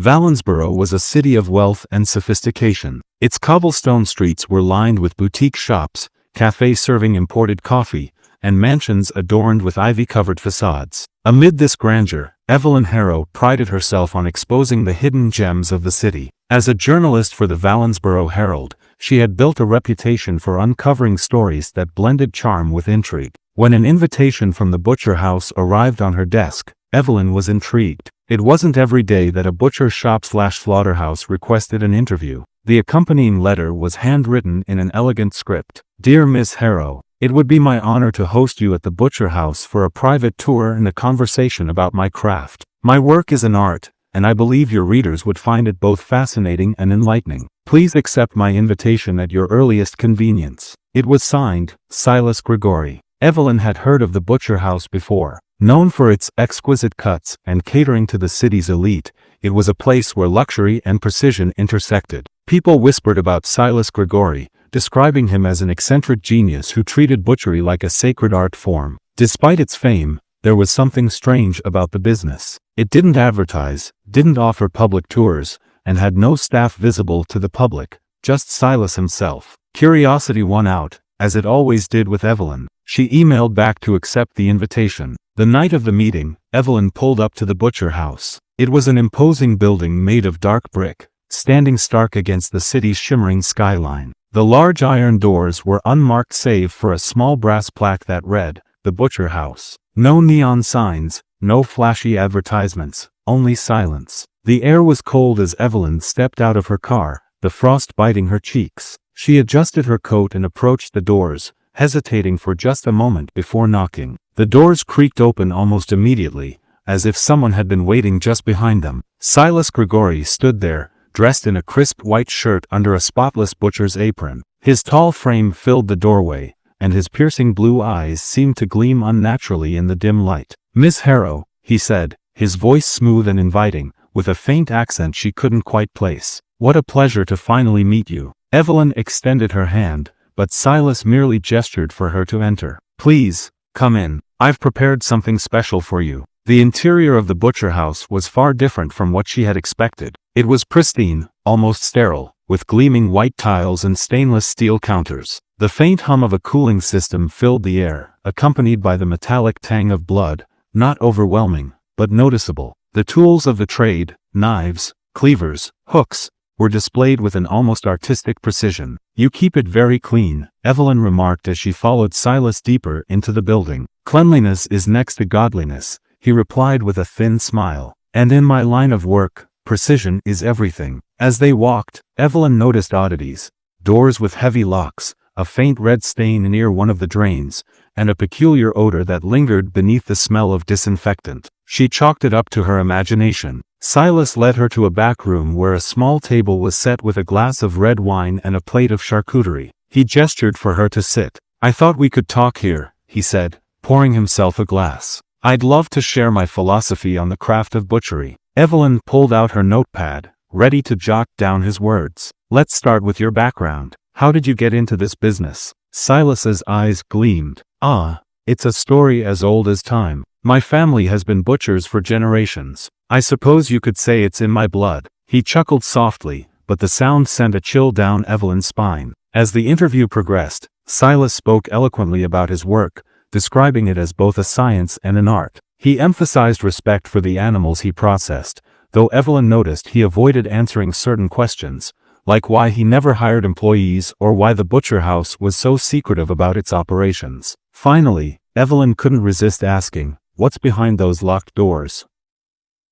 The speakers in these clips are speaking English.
Valensborough was a city of wealth and sophistication. Its cobblestone streets were lined with boutique shops, cafes serving imported coffee, and mansions adorned with ivy-covered facades. Amid this grandeur, Evelyn Harrow prided herself on exposing the hidden gems of the city. As a journalist for the Valensborough Herald, she had built a reputation for uncovering stories that blended charm with intrigue. When an invitation from the Bucher House arrived on her desk, Evelyn was intrigued. It wasn't every day that a butcher shop/slaughterhouse requested an interview. The accompanying letter was handwritten in an elegant script. "Dear Miss Harrow, it would be my honor to host you at the Bucher House for a private tour and a conversation about my craft. My work is an art, and I believe your readers would find it both fascinating and enlightening. Please accept my invitation at your earliest convenience." It was signed, Silas Gregory. Evelyn had heard of the Bucher House before. Known for its exquisite cuts and catering to the city's elite, it was a place where luxury and precision intersected. People whispered about Silas Gregory, describing him as an eccentric genius who treated butchery like a sacred art form. Despite its fame, there was something strange about the business. It didn't advertise, didn't offer public tours, and had no staff visible to the public, just Silas himself. Curiosity won out, as it always did with Evelyn. She emailed back to accept the invitation. The night of the meeting, Evelyn pulled up to the Bucher House. It was an imposing building made of dark brick, standing stark against the city's shimmering skyline. The large iron doors were unmarked save for a small brass plaque that read, "The Bucher House." No neon signs, no flashy advertisements, only silence. The air was cold as Evelyn stepped out of her car, the frost biting her cheeks. She adjusted her coat and approached the doors, hesitating for just a moment before knocking. The doors creaked open almost immediately, as if someone had been waiting just behind them. Silas Gregory stood there, dressed in a crisp white shirt under a spotless butcher's apron. His tall frame filled the doorway, and his piercing blue eyes seemed to gleam unnaturally in the dim light. "Miss Harrow," he said, his voice smooth and inviting, with a faint accent she couldn't quite place. "What a pleasure to finally meet you." Evelyn extended her hand, but Silas merely gestured for her to enter. "Please, come in. I've prepared something special for you." The interior of the Bucher House was far different from what she had expected. It was pristine, almost sterile, with gleaming white tiles and stainless steel counters. The faint hum of a cooling system filled the air, accompanied by the metallic tang of blood, not overwhelming, but noticeable. The tools of the trade, knives, cleavers, hooks, were displayed with an almost artistic precision. "You keep it very clean," Evelyn remarked as she followed Silas deeper into the building. "Cleanliness is next to godliness," he replied with a thin smile. "And in my line of work, precision is everything." As they walked, Evelyn noticed oddities. Doors with heavy locks, a faint red stain near one of the drains, and a peculiar odor that lingered beneath the smell of disinfectant. She chalked it up to her imagination. Silas led her to a back room where a small table was set with a glass of red wine and a plate of charcuterie. He gestured for her to sit. "I thought we could talk here," he said, pouring himself a glass. "I'd love to share my philosophy on the craft of butchery." Evelyn pulled out her notepad, ready to jot down his words. "Let's start with your background. How did you get into this business?" Silas's eyes gleamed. "Ah, it's a story as old as time. My family has been butchers for generations. I suppose you could say it's in my blood." He chuckled softly, but the sound sent a chill down Evelyn's spine. As the interview progressed, Silas spoke eloquently about his work, describing it as both a science and an art. He emphasized respect for the animals he processed, though Evelyn noticed he avoided answering certain questions, like why he never hired employees or why the Bucher House was so secretive about its operations. Finally, Evelyn couldn't resist asking, "What's behind those locked doors?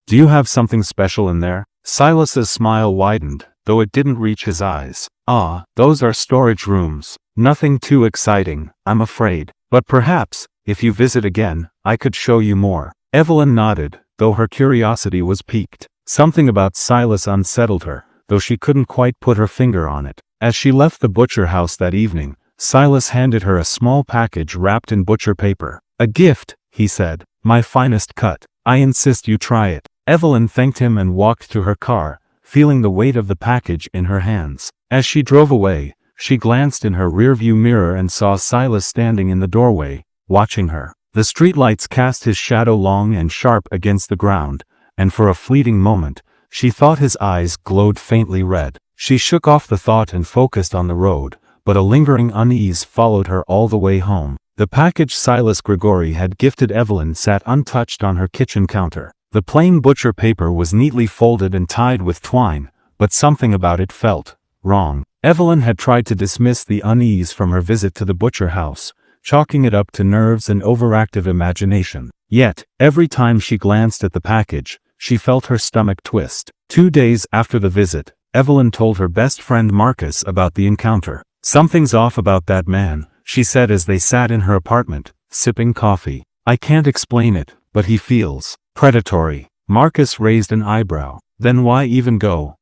Do you have something special in there?" Silas's smile widened, though it didn't reach his eyes. "Ah, those are storage rooms. Nothing too exciting, I'm afraid. But perhaps, if you visit again, I could show you more." Evelyn nodded, though her curiosity was piqued. Something about Silas unsettled her, though she couldn't quite put her finger on it. As she left the Bucher House that evening, Silas handed her a small package wrapped in butcher paper. "A gift," he said, "my finest cut. I insist you try it." Evelyn thanked him and walked to her car, feeling the weight of the package in her hands. As she drove away, she glanced in her rearview mirror and saw Silas standing in the doorway, watching her. The streetlights cast his shadow long and sharp against the ground, and for a fleeting moment, She thought his eyes glowed faintly red. She shook off the thought and focused on the road, but a lingering unease followed her all the way home. The package Silas Grigori had gifted Evelyn sat untouched on her kitchen counter. The plain butcher paper was neatly folded and tied with twine, but something about it felt wrong. Evelyn had tried to dismiss the unease from her visit to the butcher house, chalking it up to nerves and overactive imagination. Yet, every time she glanced at the package, she felt her stomach twist. 2 days after the visit, Evelyn told her best friend Marcus about the encounter. "Something's off about that man," she said as they sat in her apartment, sipping coffee. "I can't explain it, but he feels predatory." Marcus raised an eyebrow. "Then why even go?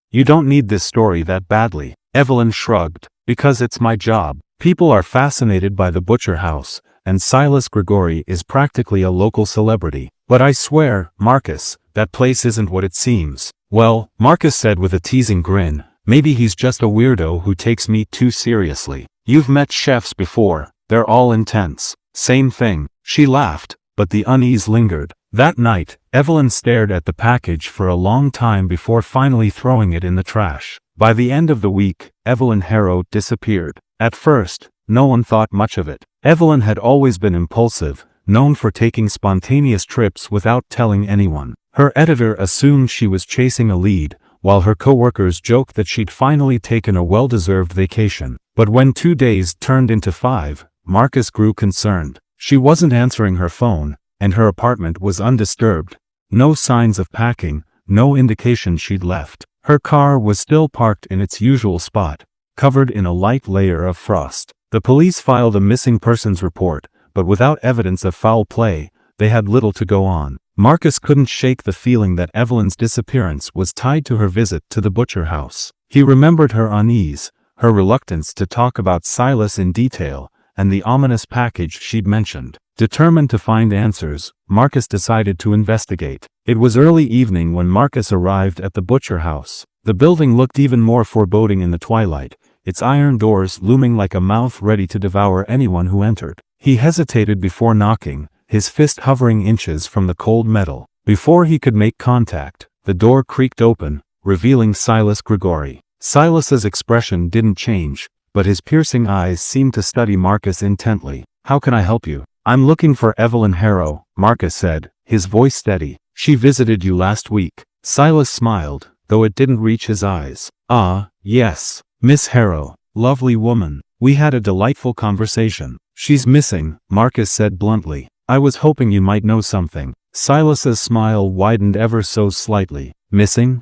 You don't need this story that badly." Evelyn shrugged. "Because it's my job. People are fascinated by the butcher house, and Silas Grigori is practically a local celebrity. But I swear, Marcus, that place isn't what it seems." "Well," Marcus said with a teasing grin, "maybe he's just a weirdo who takes meat too seriously. You've met chefs before, they're all intense." "Same thing." She laughed, but the unease lingered. That night, Evelyn stared at the package for a long time before finally throwing it in the trash. By the end of the week, Evelyn Harrow disappeared. At first, no one thought much of it. Evelyn had always been impulsive, known for taking spontaneous trips without telling anyone. Her editor assumed she was chasing a lead, while her coworkers joked that she'd finally taken a well-deserved vacation. But when 2 days turned into 5, Marcus grew concerned. She wasn't answering her phone, and her apartment was undisturbed. No signs of packing, no indication she'd left. Her car was still parked in its usual spot, covered in a light layer of frost. The police filed a missing persons report, but without evidence of foul play, they had little to go on. Marcus couldn't shake the feeling that Evelyn's disappearance was tied to her visit to the butcher house. He remembered her unease, her reluctance to talk about Silas in detail, and the ominous package she'd mentioned. Determined to find answers, Marcus decided to investigate. It was early evening when Marcus arrived at the butcher house. The building looked even more foreboding in the twilight, its iron doors looming like a mouth ready to devour anyone who entered. He hesitated before knocking, his fist hovering inches from the cold metal. Before he could make contact, the door creaked open, revealing Silas Grigori. Silas's expression didn't change, but his piercing eyes seemed to study Marcus intently. "How can I help you?" "I'm looking for Evelyn Harrow," Marcus said, his voice steady. "She visited you last week." Silas smiled, though it didn't reach his eyes. "Ah, yes, Miss Harrow. Lovely woman. We had a delightful conversation." "She's missing," Marcus said bluntly. "I was hoping you might know something." Silas's smile widened ever so slightly. "Missing?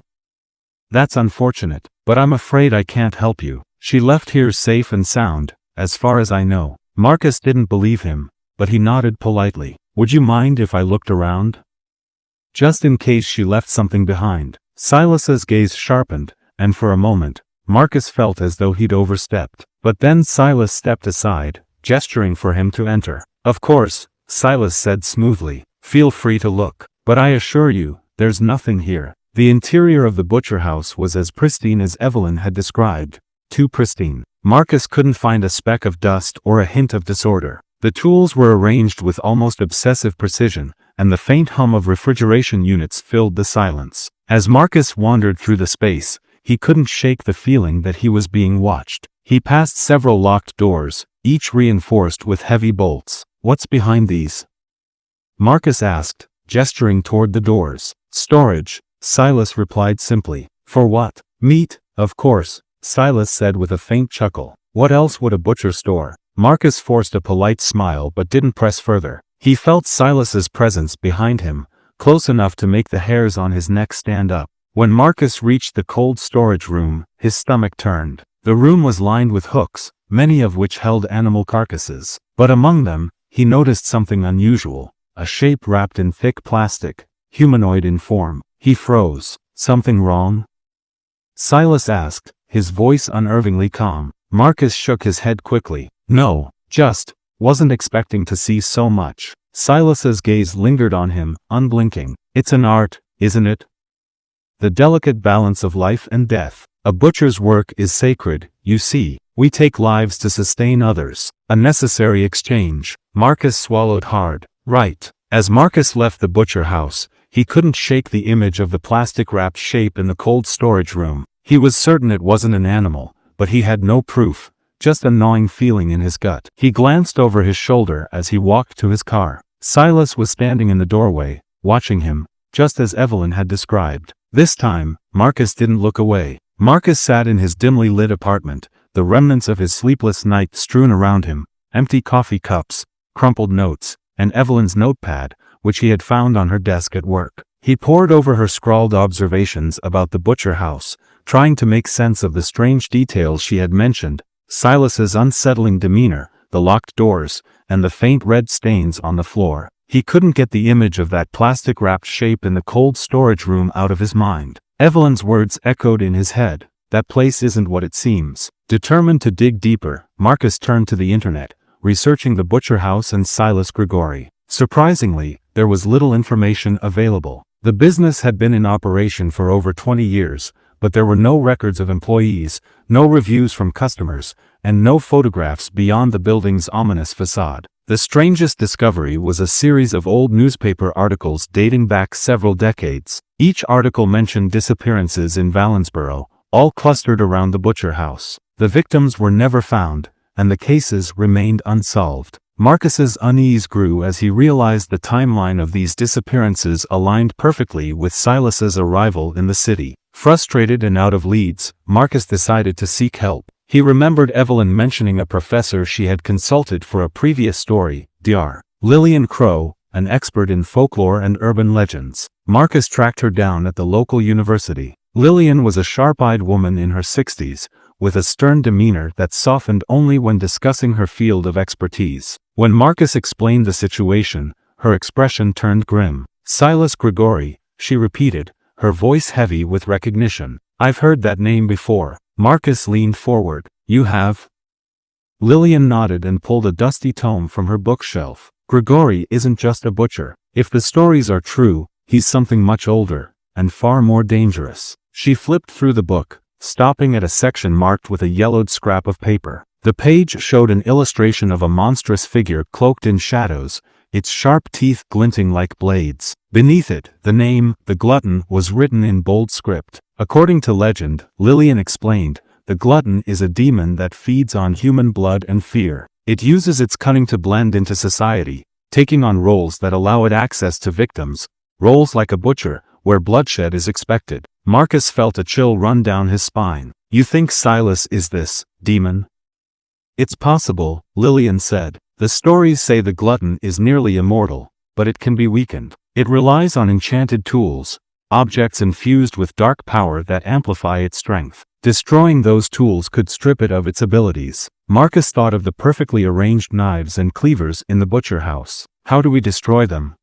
That's unfortunate, but I'm afraid I can't help you. She left here safe and sound, as far as I know." Marcus didn't believe him, but he nodded politely. "Would you mind if I looked around? Just in case she left something behind." Silas's gaze sharpened, and for a moment, Marcus felt as though he'd overstepped. But then Silas stepped aside, gesturing for him to enter. "Of course," Silas said smoothly. "Feel free to look. But I assure you, there's nothing here." The interior of the butcher house was as pristine as Evelyn had described. Too pristine. Marcus couldn't find a speck of dust or a hint of disorder. The tools were arranged with almost obsessive precision, and the faint hum of refrigeration units filled the silence. As Marcus wandered through the space, he couldn't shake the feeling that he was being watched. He passed several locked doors, each reinforced with heavy bolts. "What's behind these?" Marcus asked, gesturing toward the doors. "Storage," Silas replied simply. "For what?" "Meat, of course," Silas said with a faint chuckle. "What else would a butcher store?" Marcus forced a polite smile but didn't press further. He felt Silas's presence behind him, close enough to make the hairs on his neck stand up. When Marcus reached the cold storage room, his stomach turned. The room was lined with hooks, many of which held animal carcasses. But among them, he noticed something unusual, a shape wrapped in thick plastic, humanoid in form. He froze. "Something wrong?" Silas asked, his voice unnervingly calm. Marcus shook his head quickly. "No, just wasn't expecting to see so much." Silas's gaze lingered on him, unblinking. "It's an art, isn't it? The delicate balance of life and death. A butcher's work is sacred, you see. We take lives to sustain others. A necessary exchange." Marcus swallowed hard. "Right." As Marcus left the butcher house, he couldn't shake the image of the plastic-wrapped shape in the cold storage room. He was certain it wasn't an animal, but he had no proof, just a gnawing feeling in his gut. He glanced over his shoulder as he walked to his car. Silas was standing in the doorway, watching him, just as Evelyn had described. This time, Marcus didn't look away. Marcus sat in his dimly lit apartment, the remnants of his sleepless night strewn around him, empty coffee cups, crumpled notes, and Evelyn's notepad, which he had found on her desk at work. He pored over her scrawled observations about the Bucher House, trying to make sense of the strange details she had mentioned: Silas's unsettling demeanor, the locked doors, and the faint red stains on the floor. He couldn't get the image of that plastic-wrapped shape in the cold storage room out of his mind. Evelyn's words echoed in his head: that place isn't what it seems. Determined to dig deeper, Marcus turned to the internet, researching the Bucher House and Silas Grigori. Surprisingly, there was little information available. The business had been in operation for over 20 years, but there were no records of employees, no reviews from customers, and no photographs beyond the building's ominous facade. The strangest discovery was a series of old newspaper articles dating back several decades. Each article mentioned disappearances in Valensboro, all clustered around the Bucher House. The victims were never found, and the cases remained unsolved. Marcus's unease grew as he realized the timeline of these disappearances aligned perfectly with Silas's arrival in the city. Frustrated and out of leads, Marcus decided to seek help. He remembered Evelyn mentioning a professor she had consulted for a previous story, Dr. Lillian Crow, an expert in folklore and urban legends. Marcus tracked her down at the local university. Lillian was a sharp-eyed woman in her 60s, with a stern demeanor that softened only when discussing her field of expertise. When Marcus explained the situation, her expression turned grim. "Silas Grigori," she repeated, her voice heavy with recognition. "I've heard that name before." Marcus leaned forward. "You have?" Lillian nodded and pulled a dusty tome from her bookshelf. "Grigori isn't just a butcher. If the stories are true, he's something much older, and far more dangerous." She flipped through the book, stopping at a section marked with a yellowed scrap of paper. The page showed an illustration of a monstrous figure cloaked in shadows, its sharp teeth glinting like blades. Beneath it, the name, the Glutton, was written in bold script. According to legend, Lillian explained, the Glutton is a demon that feeds on human blood and fear. It uses its cunning to blend into society, taking on roles that allow it access to victims, roles like a butcher, where bloodshed is expected. Marcus felt a chill run down his spine. "You think Silas is this demon?" "It's possible," Lillian said. "The stories say the Glutton is nearly immortal, but it can be weakened. It relies on enchanted tools, objects infused with dark power that amplify its strength. Destroying those tools could strip it of its abilities." Marcus thought of the perfectly arranged knives and cleavers in the Bucher House. "How do we destroy them?"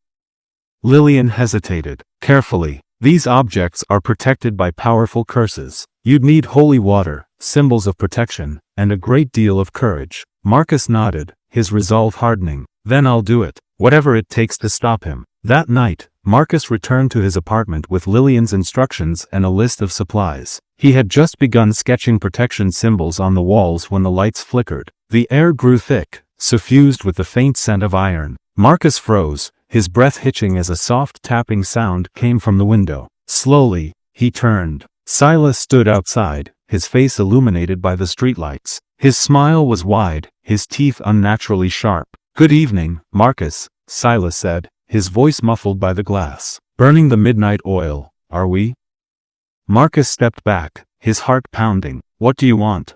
Lillian hesitated. "Carefully. These objects are protected by powerful curses. You'd need holy water, symbols of protection, and a great deal of courage." Marcus nodded, his resolve hardening. "Then I'll do it, whatever it takes to stop him." That night, Marcus returned to his apartment with Lillian's instructions and a list of supplies. He had just begun sketching protection symbols on the walls when the lights flickered. The air grew thick, suffused with the faint scent of iron. Marcus froze, his breath hitching as a soft tapping sound came from the window. Slowly, he turned. Silas stood outside, his face illuminated by the streetlights. His smile was wide, his teeth unnaturally sharp. "Good evening, Marcus," Silas said, his voice muffled by the glass. "Burning the midnight oil, are we?" Marcus stepped back, his heart pounding. "What do you want?"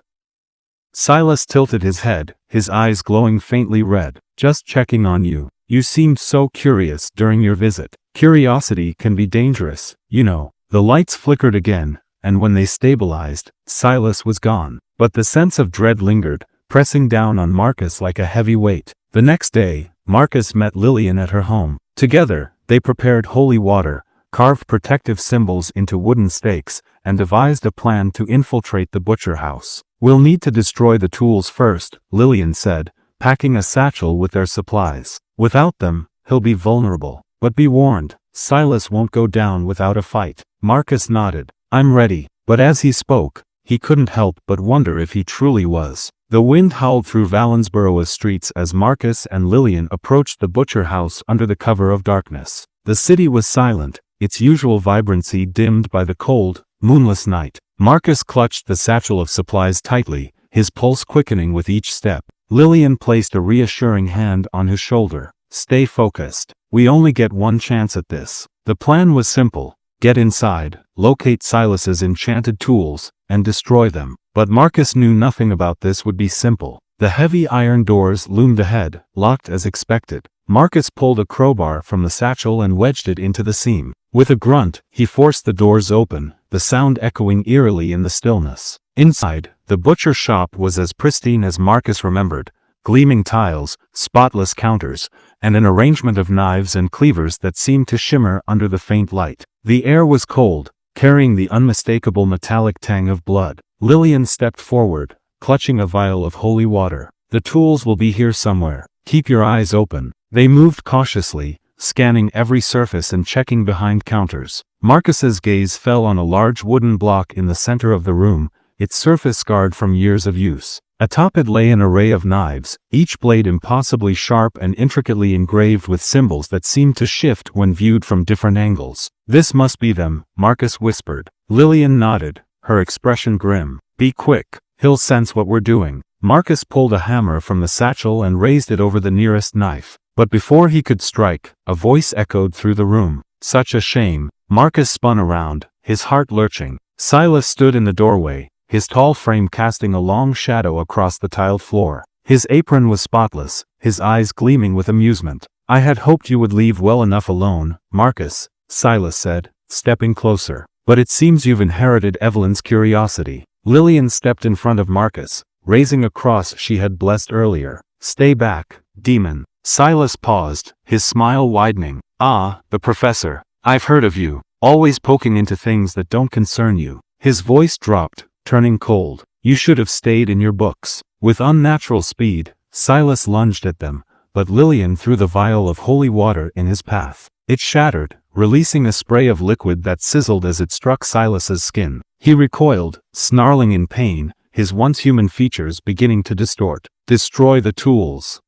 Silas tilted his head, his eyes glowing faintly red. "Just checking on you. You seemed so curious during your visit." "Curiosity can be dangerous, you know." The lights flickered again, and when they stabilized, Silas was gone. But the sense of dread lingered, pressing down on Marcus like a heavy weight. The next day, Marcus met Lillian at her home. Together, they prepared holy water, carved protective symbols into wooden stakes, and devised a plan to infiltrate the Bucher House. "We'll need to destroy the tools first," Lillian said, packing a satchel with their supplies. "Without them, he'll be vulnerable. But be warned, Silas won't go down without a fight." Marcus nodded. "I'm ready." But as he spoke, he couldn't help but wonder if he truly was. The wind howled through Valensboro's streets as Marcus and Lillian approached the Bucher House under the cover of darkness. The city was silent, its usual vibrancy dimmed by the cold, moonless night. Marcus clutched the satchel of supplies tightly, his pulse quickening with each step. Lillian placed a reassuring hand on his shoulder. Stay focused. We only get one chance at this. The plan was simple. Get inside, locate Silas's enchanted tools, and destroy them. But Marcus knew nothing about this would be simple. The heavy iron doors loomed ahead, locked as expected. Marcus pulled a crowbar from the satchel and wedged it into the seam. With a grunt, he forced the doors open, the sound echoing eerily in the stillness. Inside, the butcher shop was as pristine as Marcus remembered. Gleaming tiles, spotless counters, and an arrangement of knives and cleavers that seemed to shimmer under the faint light. The air was cold, carrying the unmistakable metallic tang of blood. Lillian stepped forward, clutching a vial of holy water. The tools will be here somewhere. Keep your eyes open. They moved cautiously, scanning every surface and checking behind counters. Marcus's gaze fell on a large wooden block in the center of the room, its surface scarred from years of use. Atop it lay an array of knives, each blade impossibly sharp and intricately engraved with symbols that seemed to shift when viewed from different angles. This must be them, Marcus whispered. Lillian nodded, her expression grim. Be quick. He'll sense what we're doing. Marcus pulled a hammer from the satchel and raised it over the nearest knife. But before he could strike, a voice echoed through the room. Such a shame. Marcus spun around, his heart lurching. Silas stood in the doorway, his tall frame casting a long shadow across the tiled floor. His apron was spotless, his eyes gleaming with amusement. I had hoped you would leave well enough alone, Marcus, Silas said, stepping closer. But it seems you've inherited Evelyn's curiosity. Lillian stepped in front of Marcus, raising a cross she had blessed earlier. Stay back, demon. Silas paused, his smile widening. Ah, the professor. I've heard of you, always poking into things that don't concern you. His voice dropped, turning cold. You should have stayed in your books. With unnatural speed, Silas lunged at them, but Lillian threw the vial of holy water in his path. It shattered, releasing a spray of liquid that sizzled as it struck Silas's skin. He recoiled, snarling in pain, his once human features beginning to distort. Destroy the tools.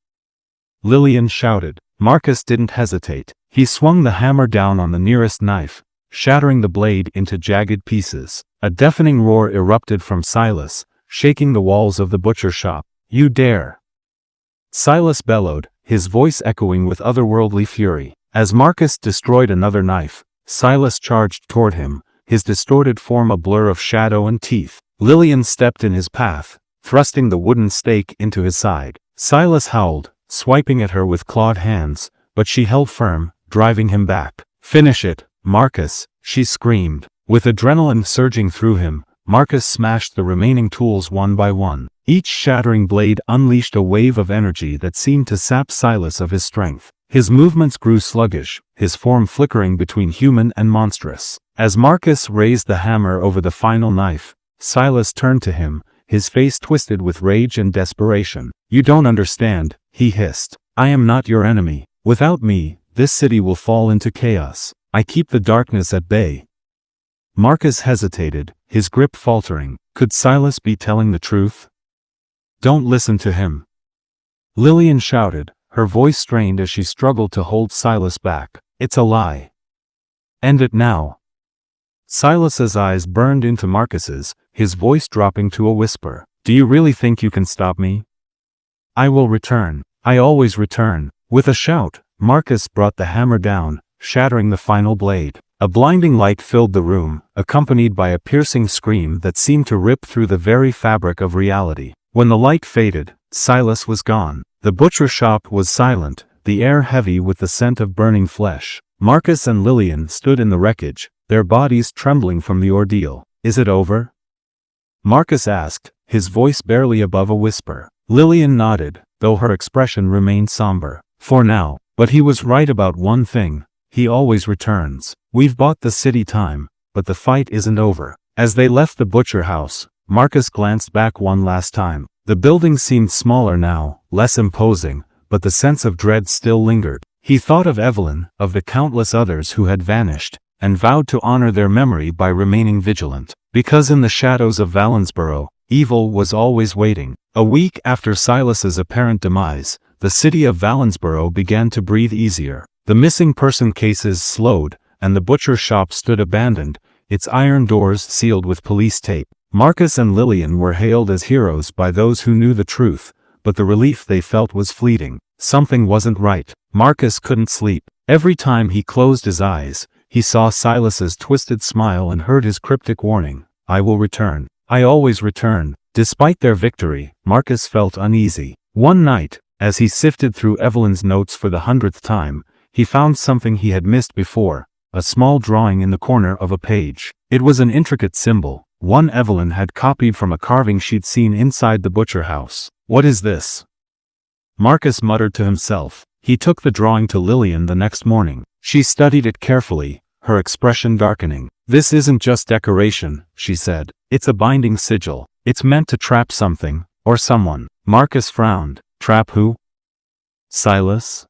Lillian shouted. Marcus didn't hesitate. He swung the hammer down on the nearest knife, shattering the blade into jagged pieces. A deafening roar erupted from Silas, shaking the walls of the butcher shop. You dare! Silas bellowed, his voice echoing with otherworldly fury. As Marcus destroyed another knife, Silas charged toward him, his distorted form a blur of shadow and teeth. Lillian stepped in his path, thrusting the wooden stake into his side. Silas howled, swiping at her with clawed hands, but she held firm, driving him back. Finish it, Marcus, she screamed. With adrenaline surging through him, Marcus smashed the remaining tools one by one. Each shattering blade unleashed a wave of energy that seemed to sap Silas of his strength. His movements grew sluggish, his form flickering between human and monstrous. As Marcus raised the hammer over the final knife, Silas turned to him, his face twisted with rage and desperation. You don't understand, he hissed. I am not your enemy. Without me, this city will fall into chaos. I keep the darkness at bay. Marcus hesitated, his grip faltering. Could Silas be telling the truth? Don't listen to him. Lillian shouted, her voice strained as she struggled to hold Silas back. It's a lie. End it now. Silas's eyes burned into Marcus's, his voice dropping to a whisper. Do you really think you can stop me? I will return. I always return. With a shout, Marcus brought the hammer down, shattering the final blade. A blinding light filled the room, accompanied by a piercing scream that seemed to rip through the very fabric of reality. When the light faded, Silas was gone. The butcher shop was silent, the air heavy with the scent of burning flesh. Marcus and Lillian stood in the wreckage, their bodies trembling from the ordeal. Is it over? Marcus asked, his voice barely above a whisper. Lillian nodded, though her expression remained somber. For now. But he was right about one thing. He always returns. We've bought the city time, but the fight isn't over. As they left the butcher house, Marcus glanced back one last time. The building seemed smaller now, less imposing, but the sense of dread still lingered. He thought of Evelyn, of the countless others who had vanished, and vowed to honor their memory by remaining vigilant. Because in the shadows of Valensborough, evil was always waiting. A week after Silas's apparent demise, the city of Valensborough began to breathe easier. The missing person cases slowed, and the butcher shop stood abandoned, its iron doors sealed with police tape. Marcus and Lillian were hailed as heroes by those who knew the truth, but the relief they felt was fleeting. Something wasn't right. Marcus couldn't sleep. Every time he closed his eyes, he saw Silas's twisted smile and heard his cryptic warning, "I will return. I always return." Despite their victory, Marcus felt uneasy. One night, as he sifted through Evelyn's notes for the 100th time, he found something he had missed before, a small drawing in the corner of a page. It was an intricate symbol, one Evelyn had copied from a carving she'd seen inside the Bucher House. "What is this?" Marcus muttered to himself. He took the drawing to Lillian the next morning. She studied it carefully, her expression darkening. "This isn't just decoration," she said. "It's a binding sigil. It's meant to trap something, or someone." Marcus frowned. "Trap who?" "Silas?"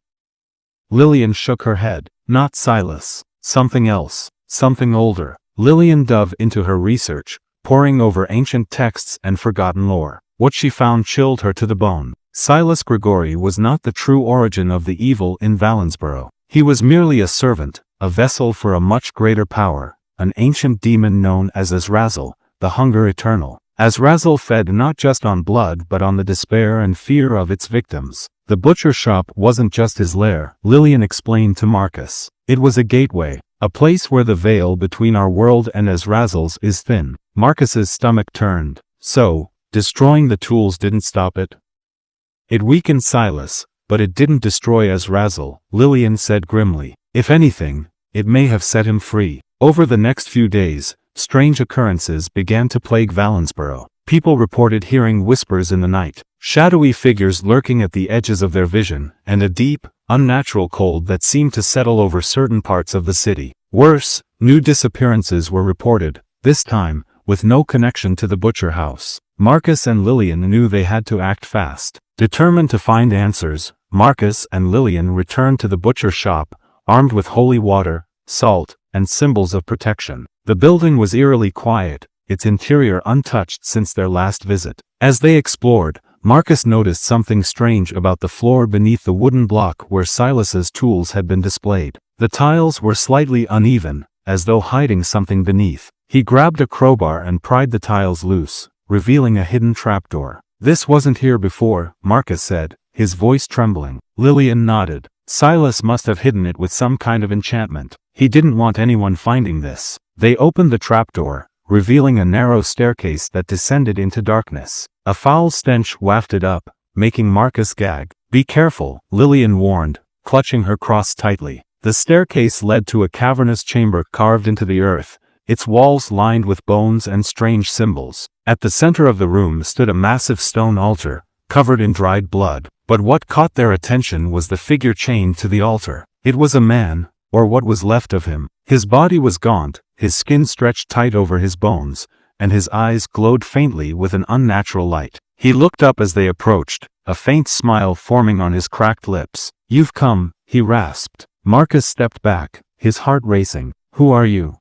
Lillian shook her head. "Not Silas. Something else. Something older." Lillian dove into her research, poring over ancient texts and forgotten lore. What she found chilled her to the bone. Silas Gregory was not the true origin of the evil in Valensborough. He was merely a servant, a vessel for a much greater power, an ancient demon known as Azrazel, the hunger eternal. Azrazel fed not just on blood but on the despair and fear of its victims. The butcher shop wasn't just his lair, Lillian explained to Marcus. It was a gateway, a place where the veil between our world and Azrazel's is thin. Marcus's stomach turned. So, destroying the tools didn't stop it? It weakened Silas, but it didn't destroy Azrazel, Lillian said grimly. If anything, it may have set him free. Over the next few days, strange occurrences began to plague Valensborough. People reported hearing whispers in the night, shadowy figures lurking at the edges of their vision, and a deep, unnatural cold that seemed to settle over certain parts of the city. Worse, new disappearances were reported, this time, with no connection to the Bucher House. Marcus and Lillian knew they had to act fast. Determined to find answers, Marcus and Lillian returned to the butcher shop, armed with holy water, salt, and symbols of protection. The building was eerily quiet, its interior untouched since their last visit. As they explored, Marcus noticed something strange about the floor beneath the wooden block where Silas's tools had been displayed. The tiles were slightly uneven, as though hiding something beneath. He grabbed a crowbar and pried the tiles loose, revealing a hidden trapdoor. "This wasn't here before," Marcus said, his voice trembling. Lillian nodded. Silas must have hidden it with some kind of enchantment. He didn't want anyone finding this. They opened the trapdoor, revealing a narrow staircase that descended into darkness. A foul stench wafted up, making Marcus gag. "Be careful," Lillian warned, clutching her cross tightly. The staircase led to a cavernous chamber carved into the earth, its walls lined with bones and strange symbols. At the center of the room stood a massive stone altar, covered in dried blood. But what caught their attention was the figure chained to the altar. It was a man, or what was left of him. His body was gaunt, his skin stretched tight over his bones, and his eyes glowed faintly with an unnatural light. He looked up as they approached, a faint smile forming on his cracked lips. "You've come," he rasped. Marcus stepped back, his heart racing. "Who are you?"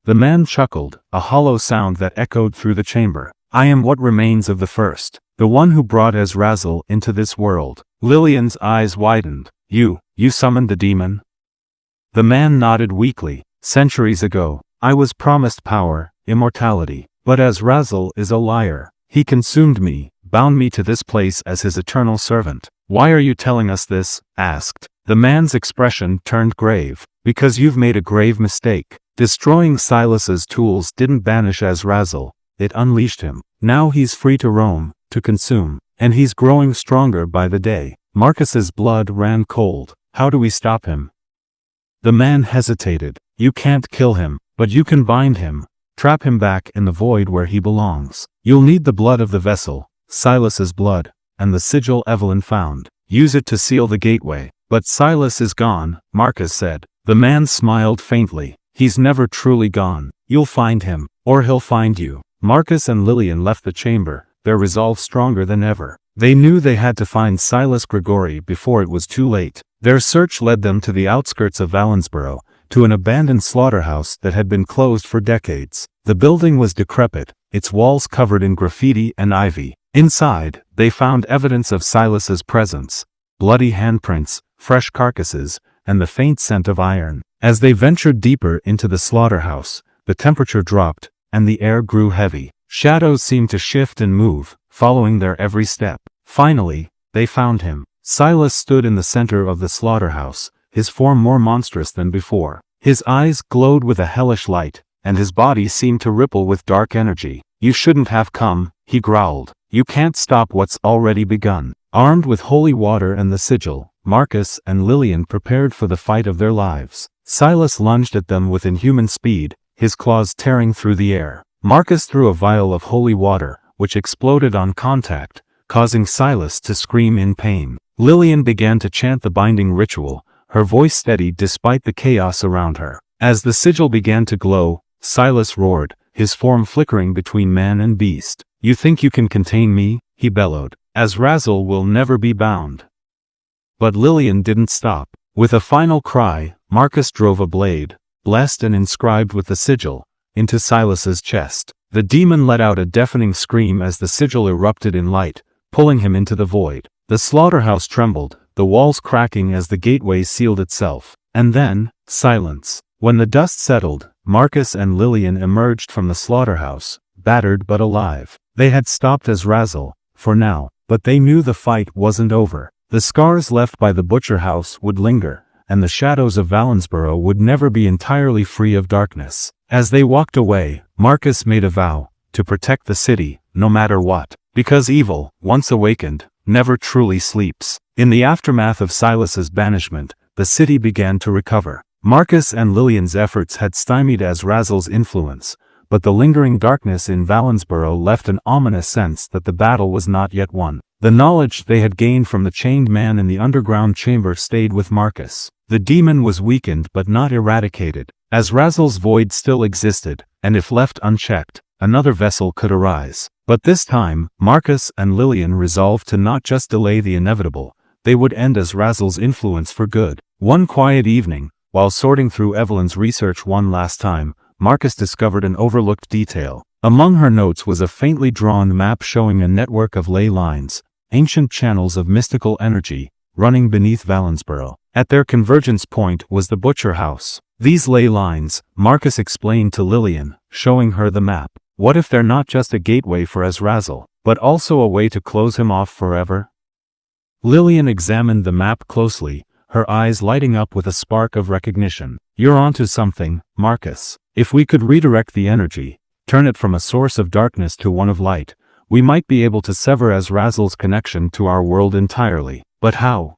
The man chuckled, a hollow sound that echoed through the chamber. "I am what remains of the first, the one who brought Azrazel into this world." Lillian's eyes widened. You summoned the demon?" The man nodded weakly. "Centuries ago, I was promised power, immortality. But Azrazel is a liar. He consumed me, bound me to this place as his eternal servant." "Why are you telling us this?" asked. The man's expression turned grave. "Because you've made a grave mistake. Destroying Silas's tools didn't banish Azrazel, it unleashed him. Now he's free to roam, to consume, and he's growing stronger by the day." Marcus's blood ran cold. "How do we stop him?" The man hesitated. "You can't kill him, but you can bind him, trap him back in the void where he belongs. You'll need the blood of the vessel, Silas's blood, and the sigil Evelyn found. Use it to seal the gateway." "But Silas is gone," Marcus said. The man smiled faintly. "He's never truly gone. You'll find him, or he'll find you." Marcus and Lillian left the chamber, their resolve stronger than ever. They knew they had to find Silas Gregory before it was too late. Their search led them to the outskirts of Valensborough, to an abandoned slaughterhouse that had been closed for decades. The building was decrepit, its walls covered in graffiti and ivy. Inside, they found evidence of Silas's presence: bloody handprints, fresh carcasses, and the faint scent of iron. As they ventured deeper into the slaughterhouse, the temperature dropped, and the air grew heavy. Shadows seemed to shift and move, following their every step. Finally, they found him. Silas stood in the center of the slaughterhouse, his form more monstrous than before. His eyes glowed with a hellish light, and his body seemed to ripple with dark energy. "You shouldn't have come," he growled. "You can't stop what's already begun." Armed with holy water and the sigil, Marcus and Lillian prepared for the fight of their lives. Silas lunged at them with inhuman speed, his claws tearing through the air. Marcus threw a vial of holy water, which exploded on contact, causing Silas to scream in pain. Lillian began to chant the binding ritual, her voice steady despite the chaos around her. As the sigil began to glow, Silas roared, his form flickering between man and beast. "You think you can contain me?" he bellowed. "Azrazel will never be bound." But Lillian didn't stop. With a final cry, Marcus drove a blade, blessed and inscribed with the sigil, into Silas's chest. The demon let out a deafening scream as the sigil erupted in light, pulling him into the void. The slaughterhouse trembled, the walls cracking as the gateway sealed itself. And then, silence. When the dust settled, Marcus and Lillian emerged from the slaughterhouse, battered but alive. They had stopped Azrazel, for now, but they knew the fight wasn't over. The scars left by the Bucher House would linger, and the shadows of Valensborough would never be entirely free of darkness. As they walked away, Marcus made a vow, to protect the city, no matter what. Because evil, once awakened, never truly sleeps. In the aftermath of Silas's banishment, the city began to recover. Marcus and Lillian's efforts had stymied Azrazel's influence, but the lingering darkness in Valensborough left an ominous sense that the battle was not yet won. The knowledge they had gained from the chained man in the underground chamber stayed with Marcus. The demon was weakened but not eradicated. Azrazel's void still existed, and if left unchecked, another vessel could arise. But this time, Marcus and Lillian resolved to not just delay the inevitable, they would end Azrazel's influence for good. One quiet evening, while sorting through Evelyn's research one last time, Marcus discovered an overlooked detail. Among her notes was a faintly drawn map showing a network of ley lines, ancient channels of mystical energy, running beneath Valensborough. At their convergence point was the Bucher House. These ley lines, Marcus explained to Lillian, showing her the map. What if they're not just a gateway for Azrazel, but also a way to close him off forever? Lillian examined the map closely, her eyes lighting up with a spark of recognition. "You're onto something, Marcus. If we could redirect the energy, turn it from a source of darkness to one of light, we might be able to sever Azrazel's connection to our world entirely. But how?"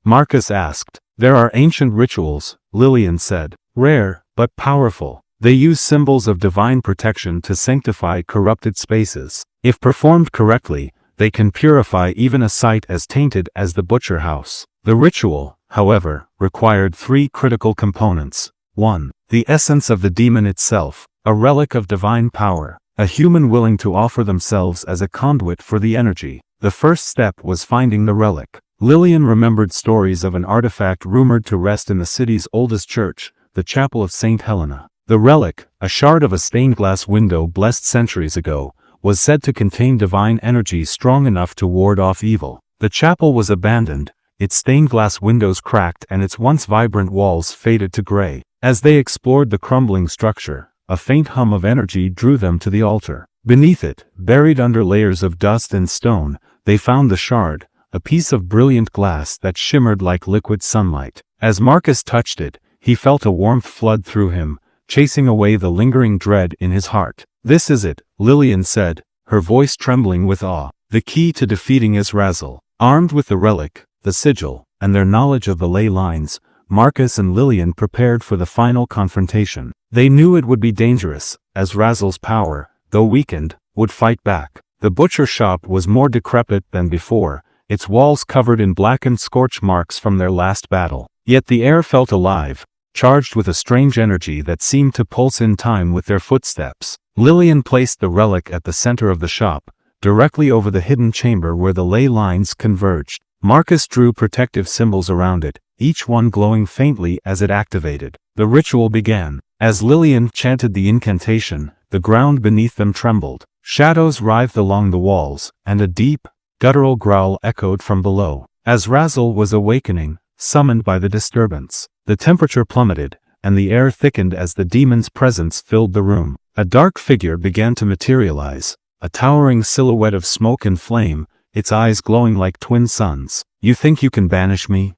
Marcus asked. "There are ancient rituals," Lillian said. "Rare, but powerful. They use symbols of divine protection to sanctify corrupted spaces. If performed correctly, they can purify even a site as tainted as the Bucher House." The ritual, however, required three critical components. 1. The essence of the demon itself, a relic of divine power, a human willing to offer themselves as a conduit for the energy. The first step was finding the relic. Lillian remembered stories of an artifact rumored to rest in the city's oldest church, the Chapel of St. Helena. The relic, a shard of a stained glass window blessed centuries ago, was said to contain divine energy strong enough to ward off evil. The chapel was abandoned, its stained glass windows cracked and its once vibrant walls faded to gray. As they explored the crumbling structure, a faint hum of energy drew them to the altar. Beneath it, buried under layers of dust and stone, they found the shard, a piece of brilliant glass that shimmered like liquid sunlight. As Marcus touched it, he felt a warmth flood through him, chasing away the lingering dread in his heart. "This is it," Lillian said, her voice trembling with awe. "The key to defeating Azrazel." Armed with the relic, the sigil, and their knowledge of the ley lines, Marcus and Lillian prepared for the final confrontation. They knew it would be dangerous, as Azrazel's power, though weakened, would fight back. The butcher shop was more decrepit than before, its walls covered in blackened scorch marks from their last battle. Yet the air felt alive, charged with a strange energy that seemed to pulse in time with their footsteps. Lillian placed the relic at the center of the shop, directly over the hidden chamber where the ley lines converged. Marcus drew protective symbols around it, each one glowing faintly as it activated. The ritual began. As Lillian chanted the incantation, the ground beneath them trembled. Shadows writhed along the walls, and a deep, guttural growl echoed from below. Azrazel was awakening, summoned by the disturbance. The temperature plummeted, and the air thickened as the demon's presence filled the room. A dark figure began to materialize, a towering silhouette of smoke and flame, its eyes glowing like twin suns. "You think you can banish me?"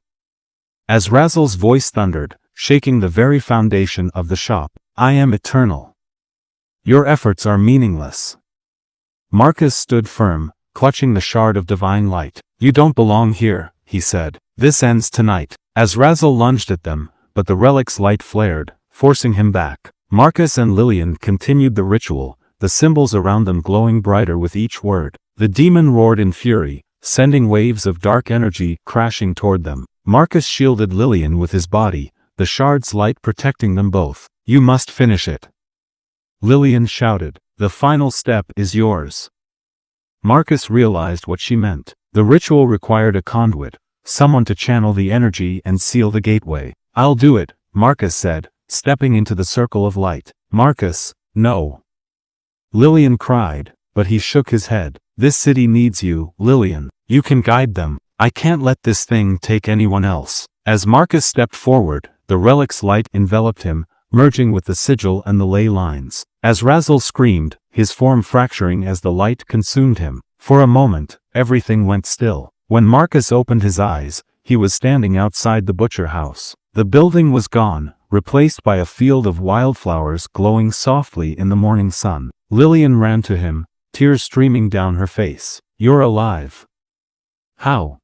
As Razel's voice thundered, shaking the very foundation of the shop. "I am eternal. Your efforts are meaningless." Marcus stood firm, clutching the shard of divine light. "You don't belong here," he said. "This ends tonight." As Razel lunged at them, but the relic's light flared, forcing him back. Marcus and Lillian continued the ritual, the symbols around them glowing brighter with each word. The demon roared in fury, sending waves of dark energy crashing toward them. Marcus shielded Lillian with his body, the shard's light protecting them both. "You must finish it," Lillian shouted. "The final step is yours." Marcus realized what she meant. The ritual required a conduit, someone to channel the energy and seal the gateway. "I'll do it," Marcus said, stepping into the circle of light. "Marcus, no," Lillian cried, but he shook his head. "This city needs you, Lillian. You can guide them. I can't let this thing take anyone else." As Marcus stepped forward, the relic's light enveloped him, merging with the sigil and the ley lines. As Razel screamed, his form fracturing as the light consumed him. For a moment, everything went still. When Marcus opened his eyes, he was standing outside the Bucher House. The building was gone, replaced by a field of wildflowers glowing softly in the morning sun. Lillian ran to him, tears streaming down her face. "You're alive." "How?"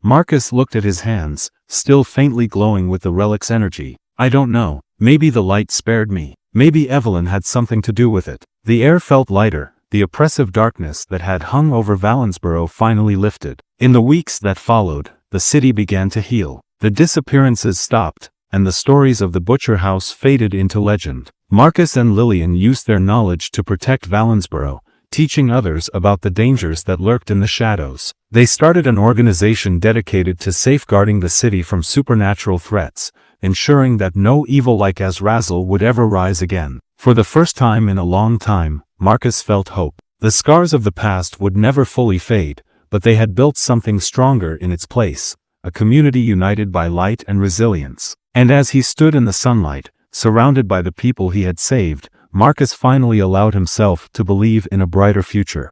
Marcus looked at his hands, still faintly glowing with the relic's energy. "I don't know. Maybe the light spared me. Maybe Evelyn had something to do with it." The air felt lighter, the oppressive darkness that had hung over Valensboro finally lifted. In the weeks that followed, the city began to heal. The disappearances stopped, and the stories of the Bucher House faded into legend. Marcus and Lillian used their knowledge to protect Valensboro, teaching others about the dangers that lurked in the shadows. They started an organization dedicated to safeguarding the city from supernatural threats, ensuring that no evil like Azrazel would ever rise again. For the first time in a long time, Marcus felt hope. The scars of the past would never fully fade, but they had built something stronger in its place, a community united by light and resilience. And as he stood in the sunlight, surrounded by the people he had saved, Marcus finally allowed himself to believe in a brighter future.